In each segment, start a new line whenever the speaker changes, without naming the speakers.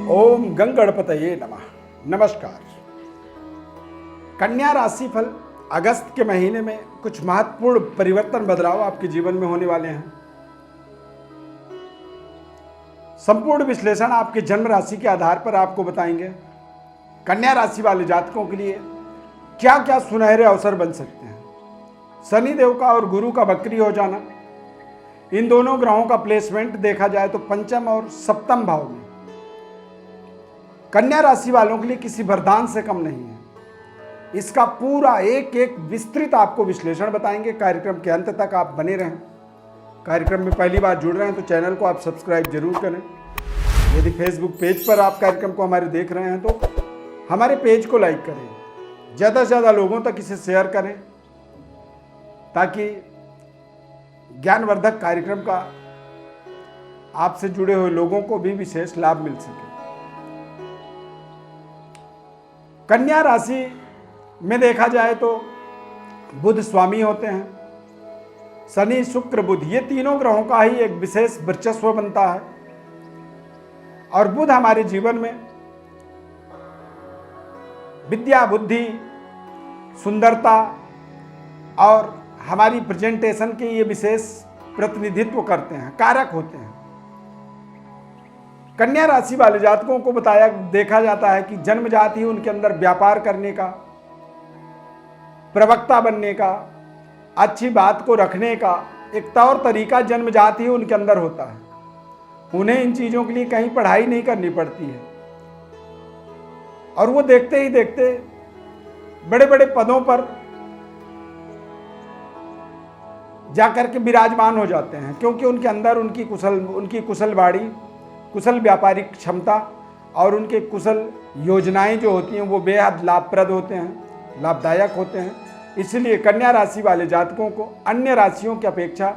ओम गंगणपतये नमः। नमस्कार। कन्या राशि फल अगस्त के महीने में कुछ महत्वपूर्ण परिवर्तन बदलाव आपके जीवन में होने वाले हैं। संपूर्ण विश्लेषण आपके जन्म राशि के आधार पर आपको बताएंगे कन्या राशि वाले जातकों के लिए क्या क्या सुनहरे अवसर बन सकते हैं। शनि देव का और गुरु का वक्री हो जाना, इन दोनों ग्रहों का प्लेसमेंट देखा जाए तो पंचम और सप्तम भाव में कन्या राशि वालों के लिए किसी वरदान से कम नहीं है। इसका पूरा एक एक विस्तृत आपको विश्लेषण बताएंगे। कार्यक्रम के अंत तक आप बने रहें। कार्यक्रम में पहली बार जुड़ रहे हैं तो चैनल को आप सब्सक्राइब जरूर करें। यदि फेसबुक पेज पर आप कार्यक्रम को हमारे देख रहे हैं तो हमारे पेज को लाइक करें, ज़्यादा से ज़्यादा लोगों तक इसे शेयर करें ताकि ज्ञानवर्धक कार्यक्रम का आपसे जुड़े हुए लोगों को भी विशेष लाभ मिल सके। कन्या राशि में देखा जाए तो बुध स्वामी होते हैं। शनि शुक्र बुध ये तीनों ग्रहों का ही एक विशेष वर्चस्व बनता है और बुध हमारे जीवन में विद्या, बुद्धि, सुंदरता और हमारी प्रेजेंटेशन के ये विशेष प्रतिनिधित्व करते हैं, कारक होते हैं। कन्या राशि वाले जातकों को देखा जाता है कि जन्मजात ही उनके अंदर व्यापार करने का, प्रवक्ता बनने का, अच्छी बात को रखने का एक तौर तरीका जन्मजात ही उनके अंदर होता है। उन्हें इन चीज़ों के लिए कहीं पढ़ाई नहीं करनी पड़ती है और वो देखते ही देखते बड़े बड़े पदों पर जाकर के विराजमान हो जाते हैं, क्योंकि उनके अंदर उनकी कुशलवाड़ी, कुशल व्यापारिक क्षमता और उनके कुशल योजनाएं जो होती हैं वो बेहद लाभप्रद होते हैं, लाभदायक होते हैं। इसलिए कन्या राशि वाले जातकों को अन्य राशियों की अपेक्षा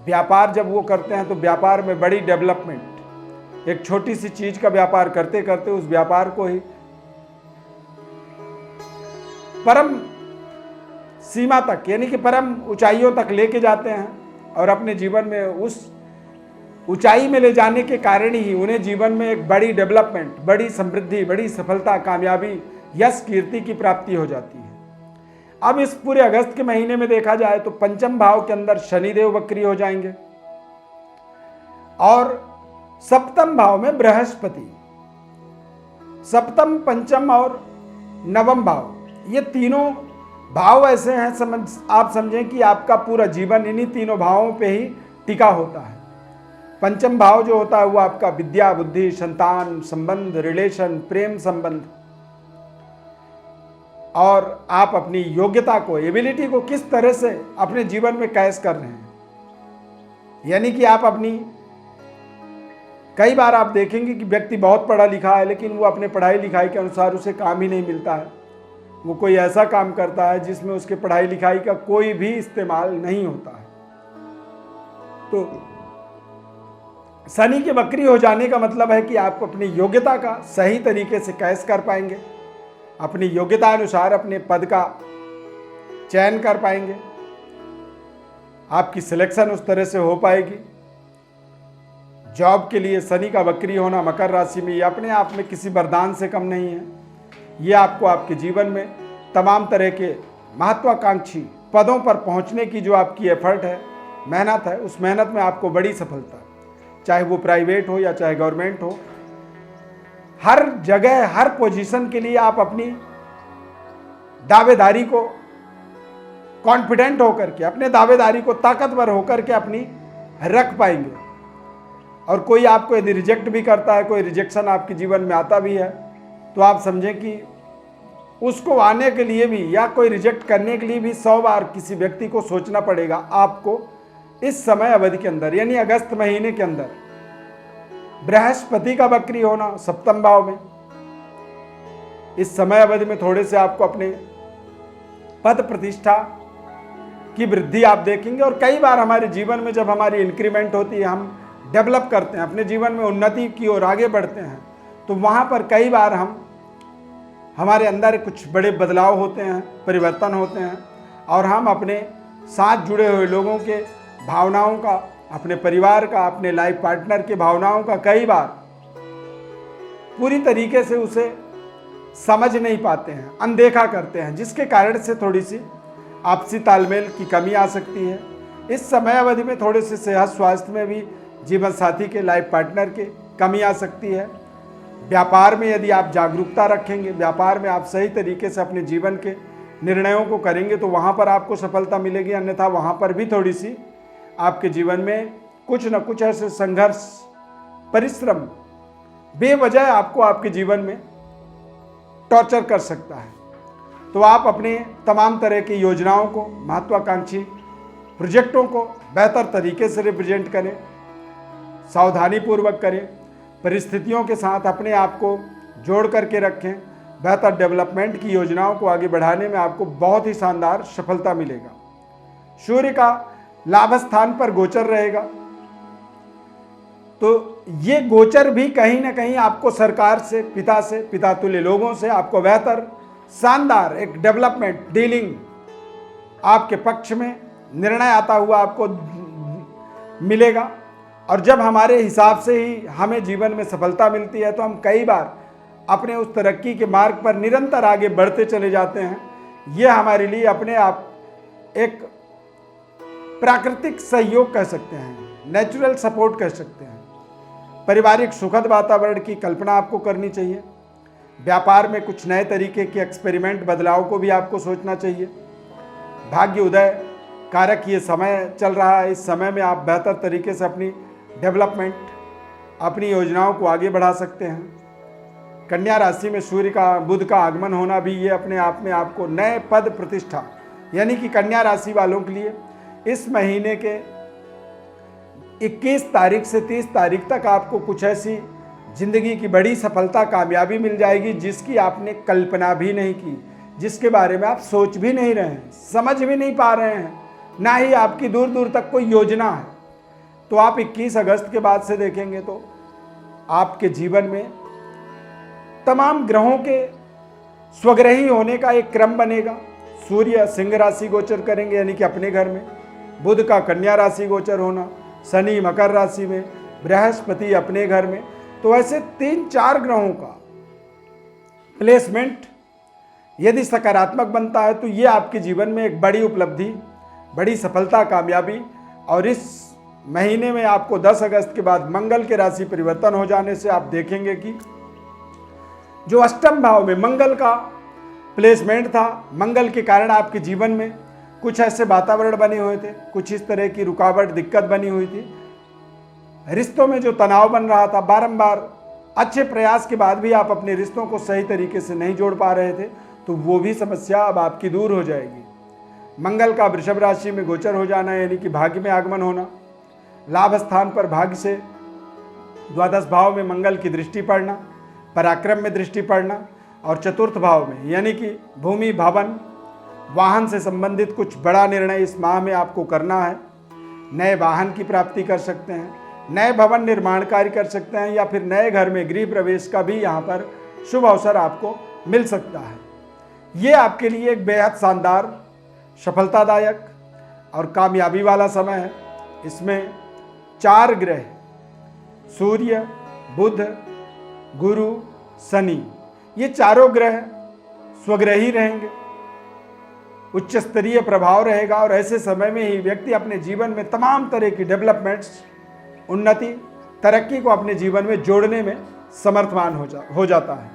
व्यापार जब वो करते हैं तो व्यापार में बड़ी डेवलपमेंट, एक छोटी सी चीज का व्यापार करते करते उस व्यापार को ही परम सीमा तक यानी कि परम ऊंचाइयों तक लेके जाते हैं और अपने जीवन में उस ऊंचाई में ले जाने के कारण ही उन्हें जीवन में एक बड़ी डेवलपमेंट, बड़ी समृद्धि, बड़ी सफलता, कामयाबी, यश, कीर्ति की प्राप्ति हो जाती है। अब इस पूरे अगस्त के महीने में देखा जाए तो पंचम भाव के अंदर शनिदेव वक्री हो जाएंगे और सप्तम भाव में बृहस्पति। सप्तम, पंचम और नवम भाव ये तीनों भाव ऐसे हैं, आप समझें कि आपका पूरा जीवन इन्हीं तीनों भावों पे ही टिका होता है। पंचम भाव जो होता है वो आपका विद्या, बुद्धि, संतान संबंध, रिलेशन, प्रेम संबंध और आप अपनी योग्यता को, एबिलिटी को किस तरह से अपने जीवन में कैश कर रहे हैं। यानी कि आप अपनी, कई बार आप देखेंगे कि व्यक्ति बहुत पढ़ा लिखा है लेकिन वो अपने पढ़ाई लिखाई के अनुसार उसे काम ही नहीं मिलता है। वो कोई ऐसा काम करता है जिसमें उसके पढ़ाई लिखाई का कोई भी इस्तेमाल नहीं होता है। तो शनि के वक्री हो जाने का मतलब है कि आप अपनी योग्यता का सही तरीके से कैश कर पाएंगे, अपनी योग्यता अनुसार अपने पद का चयन कर पाएंगे, आपकी सिलेक्शन उस तरह से हो पाएगी। जॉब के लिए शनि का वक्री होना मकर राशि में ये अपने आप में किसी वरदान से कम नहीं है। ये आपको आपके जीवन में तमाम तरह के महत्वाकांक्षी पदों पर पहुंचने की जो आपकी एफर्ट है, मेहनत है, उस मेहनत में आपको बड़ी सफलता, चाहे वो प्राइवेट हो या चाहे गवर्नमेंट हो, हर जगह हर पोजीशन के लिए आप अपनी दावेदारी को कॉन्फिडेंट होकर के, अपने दावेदारी को ताकतवर होकर के अपनी रख पाएंगे। और कोई आपको यदि रिजेक्ट भी करता है, कोई रिजेक्शन आपके जीवन में आता भी है तो आप समझें कि उसको आने के लिए भी या कोई रिजेक्ट करने के लिए भी 100 बार किसी व्यक्ति को सोचना पड़ेगा आपको। इस समय अवधि के अंदर यानी अगस्त महीने के अंदर बृहस्पति का वक्री होना सप्तम भाव में, इस समय अवधि में थोड़े से आपको अपने पद प्रतिष्ठा की वृद्धि आप देखेंगे। और कई बार हमारे जीवन में जब हमारी इंक्रीमेंट होती है, हम डेवलप करते हैं, अपने जीवन में उन्नति की ओर आगे बढ़ते हैं, तो वहाँ पर कई बार हमारे अंदर कुछ बड़े बदलाव होते हैं, परिवर्तन होते हैं और हम अपने साथ जुड़े हुए लोगों के भावनाओं का, अपने परिवार का, अपने लाइफ पार्टनर के भावनाओं का कई बार पूरी तरीके से उसे समझ नहीं पाते हैं, अनदेखा करते हैं, जिसके कारण से थोड़ी सी आपसी तालमेल की कमी आ सकती है। इस समय अवधि में थोड़े से सेहत स्वास्थ्य में भी जीवन साथी के, लाइफ पार्टनर के कमी आ सकती है। व्यापार में यदि आप जागरूकता रखेंगे, व्यापार में आप सही तरीके से अपने जीवन के निर्णयों को करेंगे तो वहाँ पर आपको सफलता मिलेगी, अन्यथा वहाँ पर भी थोड़ी सी आपके जीवन में कुछ न कुछ ऐसे संघर्ष, परिश्रम बेवजह आपको आपके जीवन में टॉर्चर कर सकता है। तो आप अपने तमाम तरह की योजनाओं को, महत्वाकांक्षी प्रोजेक्टों को बेहतर तरीके से रिप्रेजेंट करें, सावधानी पूर्वक करें, परिस्थितियों के साथ अपने आप को जोड़ करके रखें। बेहतर डेवलपमेंट की योजनाओं को आगे बढ़ाने में आपको बहुत ही शानदार सफलता मिलेगा। सूर्य का लाभ स्थान पर गोचर रहेगा, तो ये गोचर भी कहीं ना कहीं आपको सरकार से, पिता तुल्य लोगों से आपको बेहतर शानदार एक डेवलपमेंट डीलिंग आपके पक्ष में निर्णय आता हुआ आपको मिलेगा। और जब हमारे हिसाब से ही हमें जीवन में सफलता मिलती है तो हम कई बार अपने उस तरक्की के मार्ग पर निरंतर आगे बढ़ते चले जाते हैं। ये हमारे लिए अपने आप एक प्राकृतिक सहयोग कह सकते हैं, नेचुरल सपोर्ट कह सकते हैं। पारिवारिक सुखद वातावरण की कल्पना आपको करनी चाहिए। व्यापार में कुछ नए तरीके के एक्सपेरिमेंट, बदलाव को भी आपको सोचना चाहिए। भाग्य उदय कारक ये समय चल रहा है, इस समय में आप बेहतर तरीके से अपनी डेवलपमेंट, अपनी योजनाओं को आगे बढ़ा सकते हैं। कन्या राशि में सूर्य का, बुध का आगमन होना भी ये अपने आप में आपको नए पद प्रतिष्ठा, यानी कि कन्या राशि वालों के लिए इस महीने के 21 तारीख से 30 तारीख तक आपको कुछ ऐसी जिंदगी की बड़ी सफलता, कामयाबी मिल जाएगी जिसकी आपने कल्पना भी नहीं की, जिसके बारे में आप सोच भी नहीं रहे हैं, समझ भी नहीं पा रहे हैं, ना ही आपकी दूर दूर तक कोई योजना है। तो आप 21 अगस्त के बाद से देखेंगे तो आपके जीवन में तमाम ग्रहों के स्वग्रही होने का एक क्रम बनेगा। सूर्य सिंह राशि गोचर करेंगे, यानी कि अपने घर में, बुध का कन्या राशि गोचर होना, शनि मकर राशि में, बृहस्पति अपने घर में। तो ऐसे 3-4 ग्रहों का प्लेसमेंट यदि सकारात्मक बनता है तो ये आपके जीवन में एक बड़ी उपलब्धि, बड़ी सफलता, कामयाबी। और इस महीने में आपको 10 अगस्त के बाद मंगल के राशि परिवर्तन हो जाने से आप देखेंगे कि जो अष्टम भाव में मंगल का प्लेसमेंट था, मंगल के कारण आपके जीवन में कुछ ऐसे वातावरण बने हुए थे, कुछ इस तरह की रुकावट, दिक्कत बनी हुई थी, रिश्तों में जो तनाव बन रहा था, बारंबार अच्छे प्रयास के बाद भी आप अपने रिश्तों को सही तरीके से नहीं जोड़ पा रहे थे, तो वो भी समस्या अब आपकी दूर हो जाएगी। मंगल का वृषभ राशि में गोचर हो जाना, यानी कि भाग्य में आगमन होना, लाभ स्थान पर भाग्य से द्वादश भाव में मंगल की दृष्टि पड़ना, पराक्रम में दृष्टि पड़ना, और चतुर्थ भाव में यानी कि भूमि, भवन, वाहन से संबंधित कुछ बड़ा निर्णय इस माह में आपको करना है। नए वाहन की प्राप्ति कर सकते हैं, नए भवन निर्माण कार्य कर सकते हैं, या फिर नए घर में गृह प्रवेश का भी यहाँ पर शुभ अवसर आपको मिल सकता है। ये आपके लिए एक बेहद शानदार, सफलतादायक और कामयाबी वाला समय है। इसमें 4 ग्रह, सूर्य, बुध, गुरु, शनि, ये चारों ग्रह स्वग्रही रहेंगे, उच्च स्तरीय प्रभाव रहेगा। और ऐसे समय में ही व्यक्ति अपने जीवन में तमाम तरह की डेवलपमेंट्स, उन्नति, तरक्की को अपने जीवन में जोड़ने में समर्थवान हो जाता है।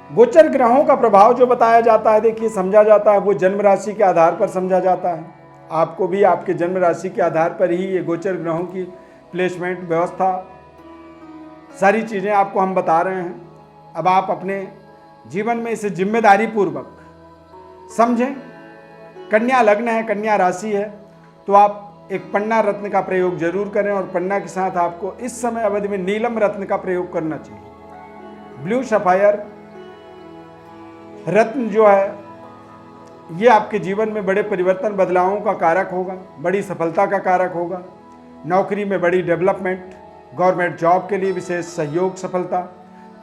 गोचर ग्रहों का प्रभाव जो बताया जाता है, देखिए समझा जाता है, वो जन्म राशि के आधार पर समझा जाता है। आपको भी आपके जन्म राशि के आधार पर ही ये गोचर ग्रहों की प्लेसमेंट, व्यवस्था, सारी चीज़ें आपको हम बता रहे हैं। अब आप अपने जीवन में इसे जिम्मेदारी पूर्वक समझें। कन्या लग्न है, कन्या राशि है, तो आप एक पन्ना रत्न का प्रयोग जरूर करें, और पन्ना के साथ आपको इस समय अवधि में नीलम रत्न का प्रयोग करना चाहिए। ब्लू सफायर रत्न जो है ये आपके जीवन में बड़े परिवर्तन, बदलावों का कारक होगा, बड़ी सफलता का कारक होगा। नौकरी में बड़ी डेवलपमेंट, गवर्नमेंट जॉब के लिए विशेष सहयोग, सफलता।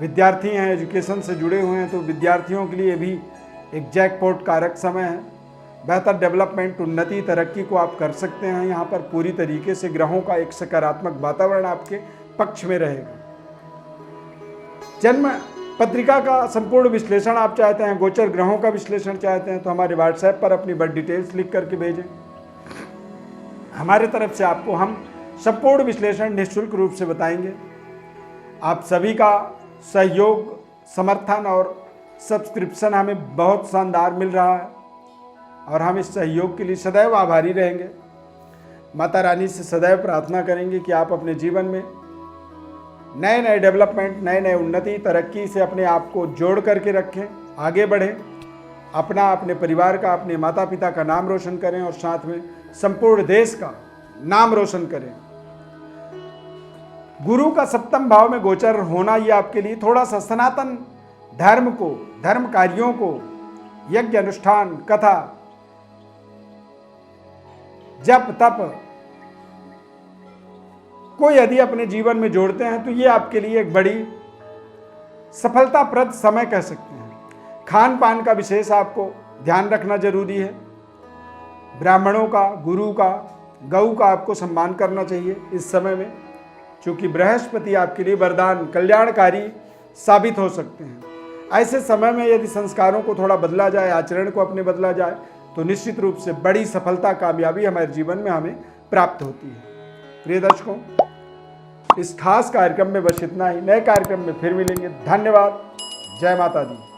विद्यार्थी हैं, एजुकेशन से जुड़े हुए हैं, तो विद्यार्थियों के लिए भी एक जैकपॉट कारक समय है। बेहतर डेवलपमेंट, उन्नति, तरक्की को आप कर सकते हैं। यहाँ पर पूरी तरीके से ग्रहों का एक सकारात्मक वातावरण आपके पक्ष में रहेगा। जन्म पत्रिका का संपूर्ण विश्लेषण आप चाहते हैं, गोचर ग्रहों का विश्लेषण चाहते हैं, तो हमारे व्हाट्सएप पर अपनी बर्थ डिटेल्स लिख करके भेजें। हमारे तरफ से आपको हम संपूर्ण विश्लेषण निःशुल्क रूप से बताएंगे। आप सभी का सहयोग, समर्थन और सब्सक्रिप्शन हमें बहुत शानदार मिल रहा है और हम इस सहयोग के लिए सदैव आभारी रहेंगे। माता रानी से सदैव प्रार्थना करेंगे कि आप अपने जीवन में नए नए डेवलपमेंट, नए नए उन्नति, तरक्की से अपने आप को जोड़ करके रखें, आगे बढ़ें, अपना, अपने परिवार का, अपने माता पिता का नाम रोशन करें और साथ में संपूर्ण देश का नाम रोशन करें। गुरु का सप्तम भाव में गोचर होना ये आपके लिए थोड़ा सा सनातन धर्म को, धर्म कार्यों को, यज्ञ अनुष्ठान, कथा, जप तप को यदि अपने जीवन में जोड़ते हैं तो ये आपके लिए एक बड़ी सफलताप्रद समय कह सकते हैं। खान पान का विशेष आपको ध्यान रखना जरूरी है। ब्राह्मणों का, गुरु का, गऊ का आपको सम्मान करना चाहिए इस समय में, क्योंकि बृहस्पति आपके लिए वरदान, कल्याणकारी साबित हो सकते हैं। ऐसे समय में यदि संस्कारों को थोड़ा बदला जाए, आचरण को अपने बदला जाए, तो निश्चित रूप से बड़ी सफलता, कामयाबी हमारे जीवन में हमें प्राप्त होती है। प्रिय दर्शकों, इस खास कार्यक्रम में बस इतना ही। नए कार्यक्रम में फिर मिलेंगे। धन्यवाद। जय माता दी।